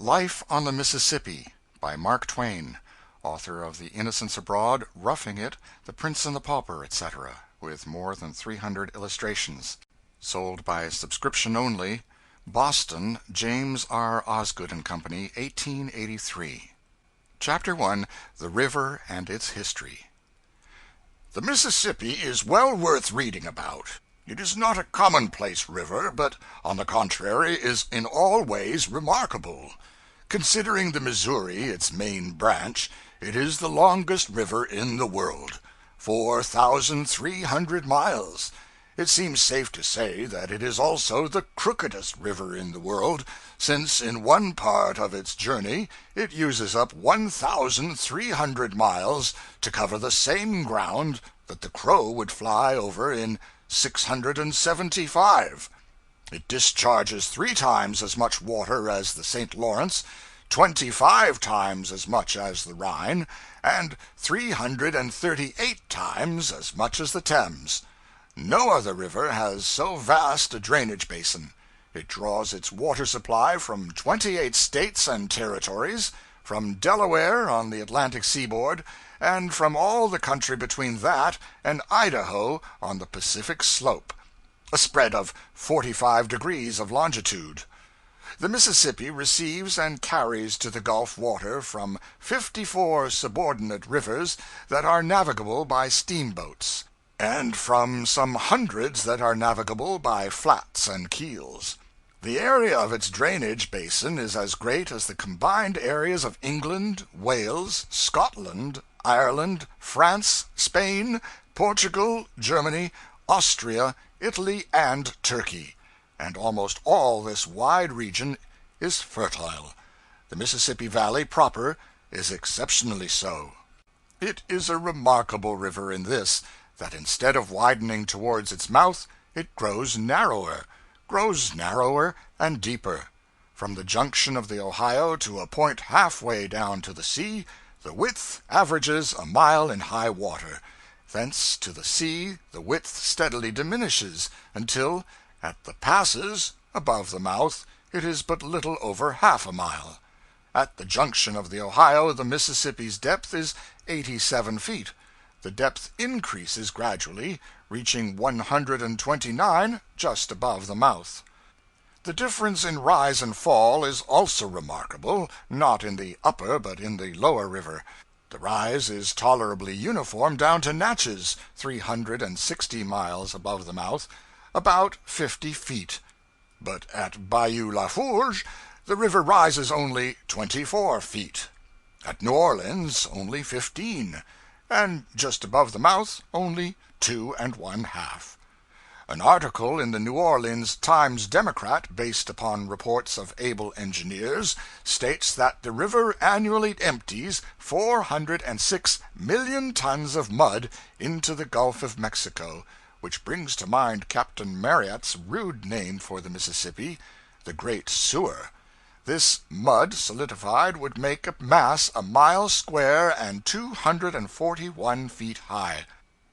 Life on the Mississippi by Mark Twain, author of The Innocents Abroad, Roughing It, The Prince and the Pauper, etc., with more than 300 illustrations. Sold by subscription only. Boston, James R. Osgood and Company, 1883. Chapter 1. The River and Its History. The Mississippi is well worth reading about. It is not a commonplace river, but, on the contrary, is in all ways remarkable. Considering the Missouri its main branch, it is the longest river in the world, 4,300 miles. It seems safe to say that it is also the crookedest river in the world, since in one part of its journey it uses up 1,300 miles to cover the same ground that the crow would fly over in 675. It discharges 3 times as much water as the St. Lawrence, 25 times as much as the Rhine, and 338 times as much as the Thames. No other river has so vast a drainage basin. It draws its water supply from 28 states and territories, from Delaware on the Atlantic seaboard, and from all the country between that and Idaho on the Pacific slope, a spread of 45 degrees of longitude. The Mississippi receives and carries to the Gulf water from 54 subordinate rivers that are navigable by steamboats, and from some hundreds that are navigable by flats and keels. The area of its drainage basin is as great as the combined areas of England, Wales, Scotland, Ireland, France, Spain, Portugal, Germany, Austria, Italy, and Turkey, and almost all this wide region is fertile. The Mississippi Valley proper is exceptionally so. It is a remarkable river in this, that instead of widening towards its mouth, it grows narrower and deeper. From the junction of the Ohio to a point halfway down to the sea, the width averages a mile in high water. Thence to the sea the width steadily diminishes, until, at the passes above the mouth, it is but little over half a mile. At the junction of the Ohio the Mississippi's depth is 87 feet. The depth increases gradually, reaching 129 just above the mouth. The difference in rise and fall is also remarkable, not in the upper but in the lower river. The rise is tolerably uniform down to Natchez, 360 miles above the mouth, about 50 feet. But at Bayou La Fourche the river rises only 24 feet. At New Orleans only 15, and just above the mouth only 2 1/2. An article in the New Orleans Times-Democrat, based upon reports of able engineers, states that the river annually empties 406 million tons of mud into the Gulf of Mexico, which brings to mind Captain Marryat's rude name for the Mississippi, the Great Sewer. This mud solidified would make a mass a mile square and 241 feet high.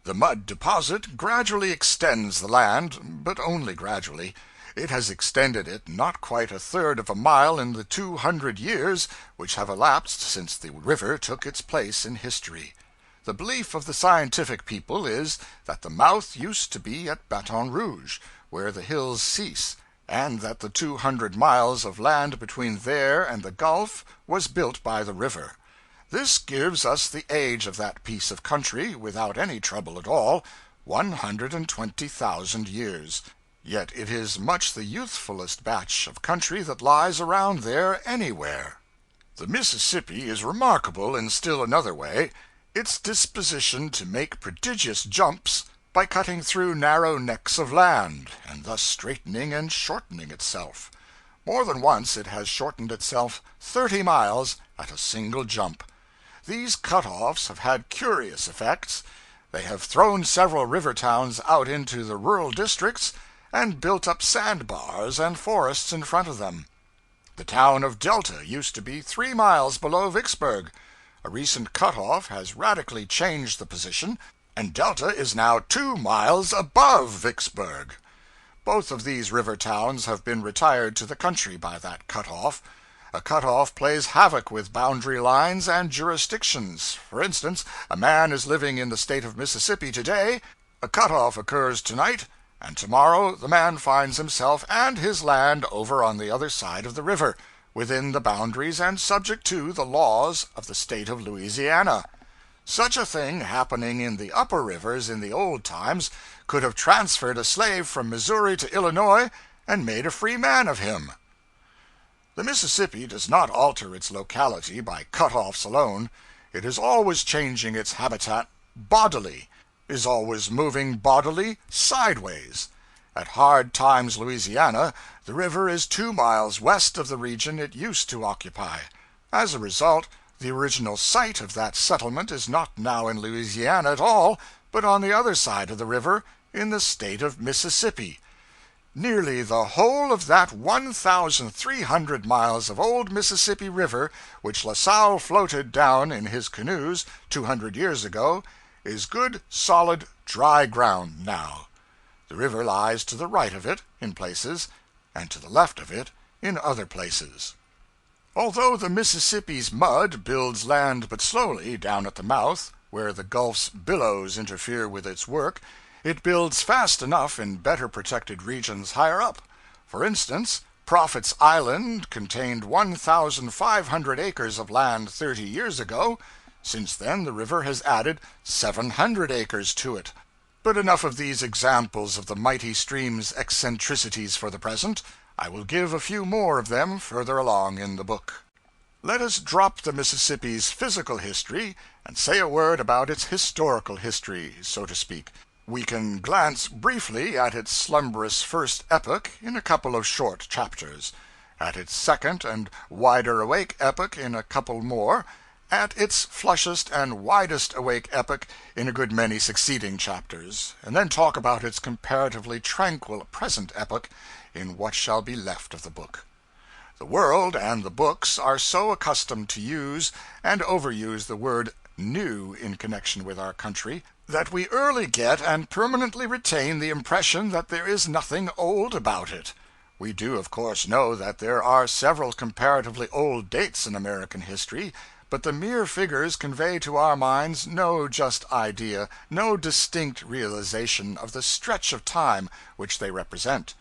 The mud deposit gradually extends the land, but only gradually. It has extended it not quite a third of a mile in the 200 years which have elapsed since the river took its place in history. The belief of the scientific people is that the mouth used to be at Baton Rouge, where the hills cease, and that the 200 miles of land between there and the Gulf was built by the river. This gives us the age of that piece of country, without any trouble at all, 120,000 years. Yet it is much the youthfulest batch of country that lies around there anywhere. The Mississippi is remarkable in still another way: its disposition to make prodigious jumps by cutting through narrow necks of land, and thus straightening and shortening itself. More than once it has shortened itself 30 miles at a single jump. These cut-offs have had curious effects. They have thrown several river towns out into the rural districts, and built up sandbars and forests in front of them. The town of Delta used to be 3 miles below Vicksburg. A recent cut-off has radically changed the position, and Delta is now 2 miles above Vicksburg. Both of these river towns have been retired to the country by that cut-off. A cutoff plays havoc with boundary lines and jurisdictions. For instance, a man is living in the state of Mississippi today, a cutoff occurs tonight, and tomorrow the man finds himself and his land over on the other side of the river, within the boundaries and subject to the laws of the state of Louisiana. Such a thing happening in the upper rivers in the old times could have transferred a slave from Missouri to Illinois and made a free man of him. The Mississippi does not alter its locality by cutoffs alone. It is always changing its habitat bodily, is always moving bodily sideways. At Hard Times, Louisiana, the river is 2 miles west of the region it used to occupy. As a result, the original site of that settlement is not now in Louisiana at all, but on the other side of the river, in the state of Mississippi. Nearly the whole of that 1,300 miles of old Mississippi River, which La Salle floated down in his canoes 200 years ago, is good, solid, dry ground now. The river lies to the right of it, in places, and to the left of it, in other places. Although the Mississippi's mud builds land but slowly down at the mouth, where the Gulf's billows interfere with its work, it builds fast enough in better protected regions higher up. For instance, Prophet's Island contained 1,500 acres of land 30 years ago. Since then, the river has added 700 acres to it. But enough of these examples of the mighty stream's eccentricities for the present. I will give a few more of them further along in the book. Let us drop the Mississippi's physical history and say a word about its historical history, so to speak. We can glance briefly at its slumberous first epoch in a couple of short chapters, at its second and wider awake epoch in a couple more, at its flushest and widest awake epoch in a good many succeeding chapters, and then talk about its comparatively tranquil present epoch in what shall be left of the book. The world and the books are so accustomed to use and overuse the word new in connection with our country that we early get and permanently retain the impression that there is nothing old about it. We do, of course, know that there are several comparatively old dates in American history, but the mere figures convey to our minds no just idea, no distinct realization of the stretch of time which they represent.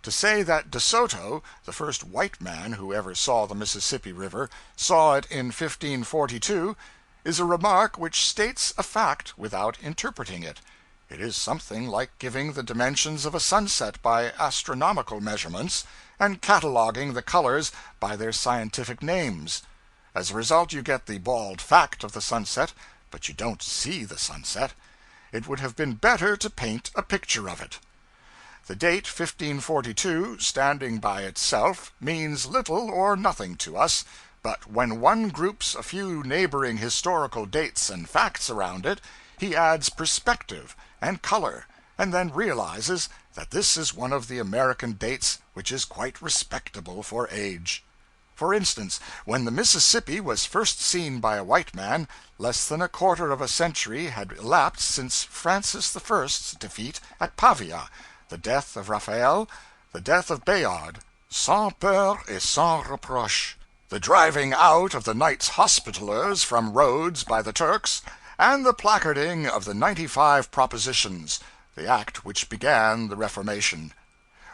To say that De Soto, the first white man who ever saw the Mississippi River, saw it in 1542, is a remark which states a fact without interpreting it. It is something like giving the dimensions of a sunset by astronomical measurements, and cataloging the colors by their scientific names. As a result, you get the bald fact of the sunset, but you don't see the sunset. It would have been better to paint a picture of it. The date 1542, standing by itself, means little or nothing to us, but when one groups a few neighboring historical dates and facts around it, he adds perspective and color, and then realizes that this is one of the American dates which is quite respectable for age. For instance, when the Mississippi was first seen by a white man, less than a quarter of a century had elapsed since Francis I's defeat at Pavia, the death of Raphael, the death of Bayard, sans peur et sans reproche, the driving out of the Knights Hospitallers from Rhodes by the Turks, and the placarding of the 95 Propositions, the act which began the Reformation.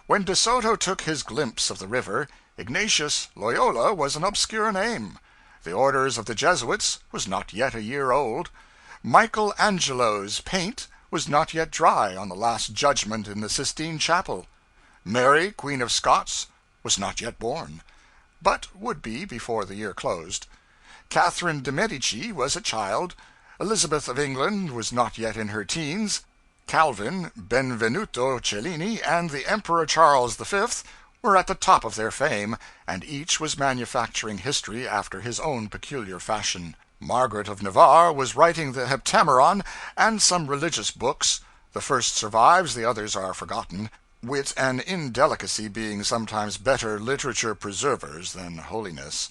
When De Soto took his glimpse of the river, Ignatius Loyola was an obscure name. The orders of the Jesuits was not yet a year old. Michael Angelo's paint was not yet dry on the Last Judgment in the Sistine Chapel. Mary, Queen of Scots, was not yet born, but would be before the year closed. Catherine de' Medici was a child. Elizabeth of England was not yet in her teens. Calvin, Benvenuto Cellini, and the Emperor Charles V were at the top of their fame, and each was manufacturing history after his own peculiar fashion. Margaret of Navarre was writing the Heptameron and some religious books. The first survives, the others are forgotten, wit and indelicacy being sometimes better literature preservers than holiness.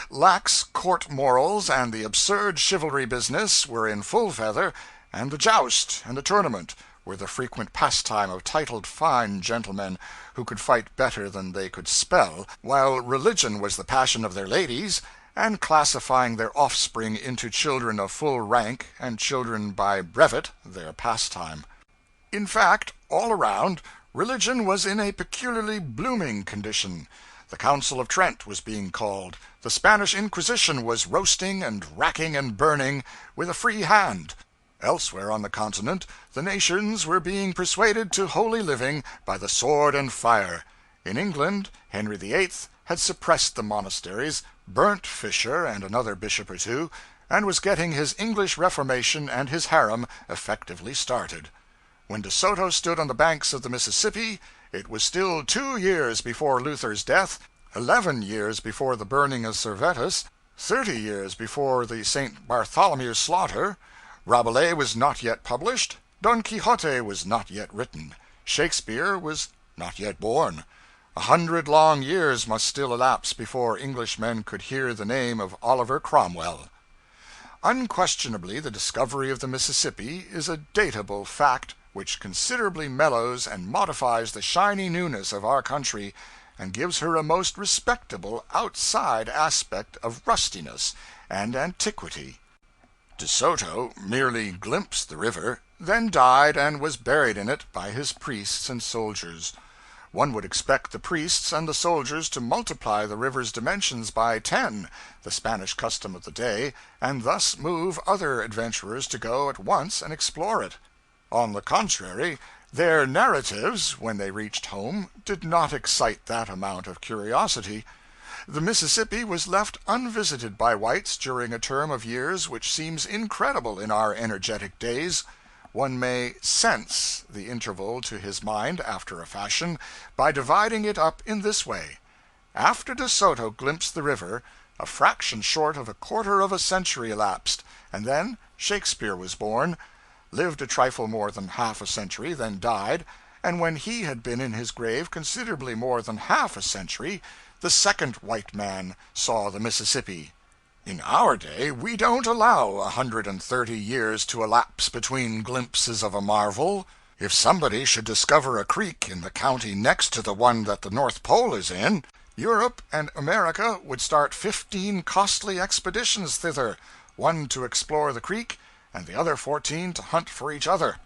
Lax court morals and the absurd chivalry business were in full feather, and the joust and the tournament were the frequent pastime of titled fine gentlemen who could fight better than they could spell, while religion was the passion of their ladies, and classifying their offspring into children of full rank and children by brevet their pastime. In fact, all around, religion was in a peculiarly blooming condition. The Council of Trent was being called, the Spanish Inquisition was roasting and racking and burning with a free hand. Elsewhere on the continent, the nations were being persuaded to holy living by the sword and fire. In England, Henry VIII had suppressed the monasteries, burnt Fisher and another bishop or two, and was getting his English Reformation and his harem effectively started. When De Soto stood on the banks of the Mississippi, it was still 2 years before Luther's death, 11 years before the burning of Servetus, 30 years before the St. Bartholomew's slaughter. Rabelais was not yet published, Don Quixote was not yet written, Shakespeare was not yet born. 100 long years must still elapse before Englishmen could hear the name of Oliver Cromwell. Unquestionably, the discovery of the Mississippi is a datable fact which considerably mellows and modifies the shiny newness of our country, and gives her a most respectable outside aspect of rustiness and antiquity. De Soto merely glimpsed the river, then died and was buried in it by his priests and soldiers. One would expect the priests and the soldiers to multiply the river's dimensions by 10, the Spanish custom of the day, and thus move other adventurers to go at once and explore it. On the contrary, their narratives, when they reached home, did not excite that amount of curiosity. The Mississippi was left unvisited by whites during a term of years which seems incredible in our energetic days. One may 'sense' the interval to his mind, after a fashion, by dividing it up in this way. After De Soto glimpsed the river, a fraction short of a quarter of a century elapsed, and then Shakespeare was born, lived a trifle more than half a century, then died, and when he had been in his grave considerably more than half a century, the second white man saw the Mississippi. In our day we don't allow 130 years to elapse between glimpses of a marvel. If somebody should discover a creek in the county next to the one that the North Pole is in, Europe and America would start 15 costly expeditions thither, one to explore the creek, and the other 14 to hunt for each other.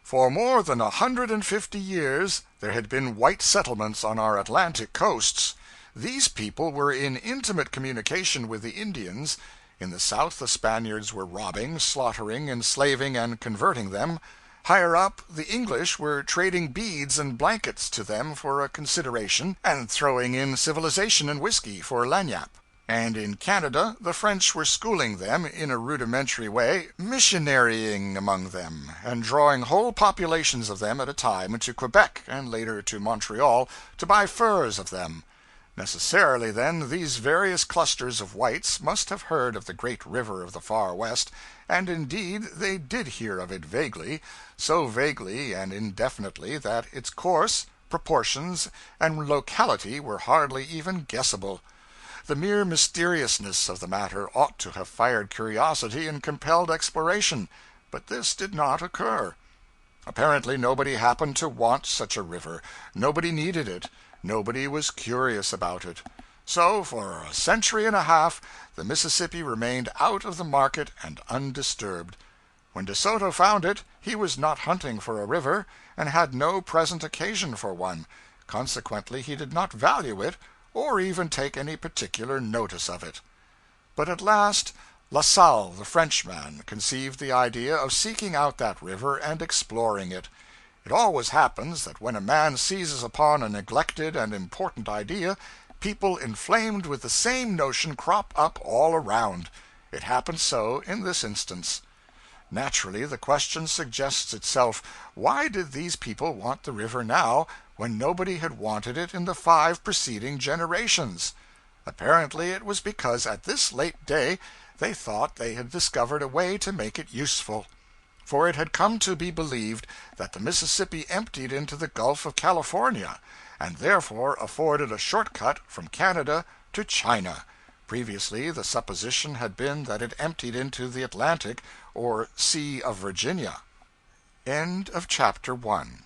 For more than 150 years there had been white settlements on our Atlantic coasts. These people were in intimate communication with the Indians. In the South the Spaniards were robbing, slaughtering, enslaving, and converting them. Higher up, the English were trading beads and blankets to them for a consideration, and throwing in civilization and whiskey for lagniappe. And in Canada the French were schooling them, in a rudimentary way, missionarying among them, and drawing whole populations of them at a time to Quebec, and later to Montreal, to buy furs of them. Necessarily, then, these various clusters of whites must have heard of the great river of the Far West, and indeed they did hear of it vaguely, so vaguely and indefinitely that its course, proportions, and locality were hardly even guessable. The mere mysteriousness of the matter ought to have fired curiosity and compelled exploration, but this did not occur. Apparently nobody happened to want such a river, nobody needed it, nobody was curious about it. So, for a century and a half, the Mississippi remained out of the market and undisturbed. When De Soto found it, he was not hunting for a river, and had no present occasion for one. Consequently, he did not value it, or even take any particular notice of it. But at last, La Salle, the Frenchman, conceived the idea of seeking out that river and exploring it. It always happens that when a man seizes upon a neglected and important idea, people inflamed with the same notion crop up all around. It happened so in this instance. Naturally, the question suggests itself, why did these people want the river now, when nobody had wanted it in the 5 preceding generations? Apparently it was because at this late day they thought they had discovered a way to make it useful. For it had come to be believed that the Mississippi emptied into the Gulf of California, and therefore afforded a short cut from Canada to China. Previously, the supposition had been that it emptied into the Atlantic, or Sea of Virginia. End of chapter 1.